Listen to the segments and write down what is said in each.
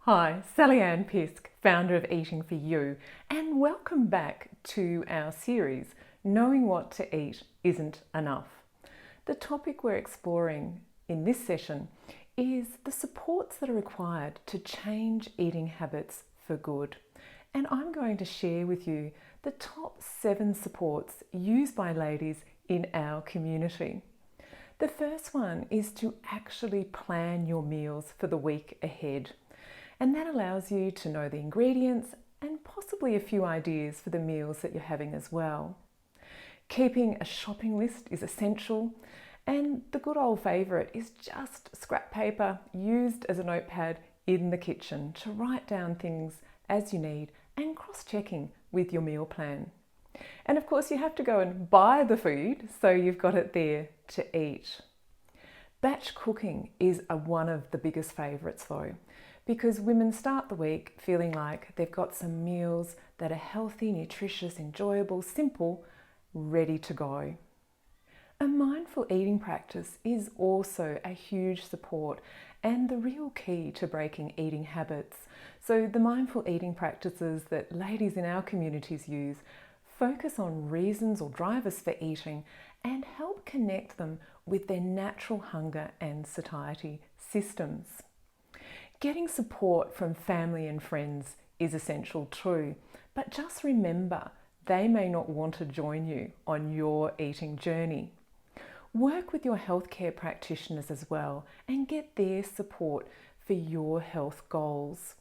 Hi, Sallyanne Pisk, founder of Eating for You, and welcome back to our series, Knowing What to Eat Isn't Enough. The topic we're exploring in this session is the supports that are required to change eating habits for good. And I'm going to share with you the top 7 supports used by ladies in our community. The first one is to actually plan your meals for the week ahead. And that allows you to know the ingredients and possibly a few ideas for the meals that you're having as well. Keeping a shopping list is essential, and the good old favourite is just scrap paper used as a notepad in the kitchen to write down things as you need and cross-checking with your meal plan. And of course you have to go and buy the food, so you've got it there to eat. Batch cooking is one of the biggest favourites though, because women start the week feeling like they've got some meals that are healthy, nutritious, enjoyable, simple, ready to go. A mindful eating practice is also a huge support and the real key to breaking eating habits. So the mindful eating practices that ladies in our communities use focus on reasons or drivers for eating and help connect them with their natural hunger and satiety systems. Getting support from family and friends is essential too, but just remember they may not want to join you on your eating journey. Work with your healthcare practitioners as well and get their support for your health goals.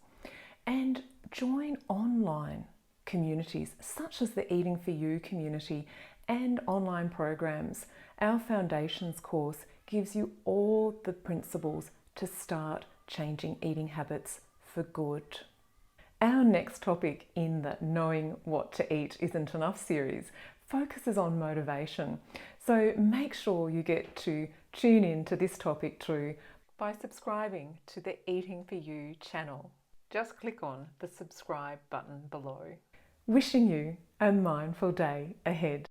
And join online communities such as the Eating for You community and online programs. Our Foundations course gives you all the principles to start changing eating habits for good. Our next topic in the Knowing What to Eat Isn't Enough series focuses on motivation. So make sure you get to tune in to this topic too by subscribing to the Eating for You channel. Just click on the subscribe button below. Wishing you a mindful day ahead.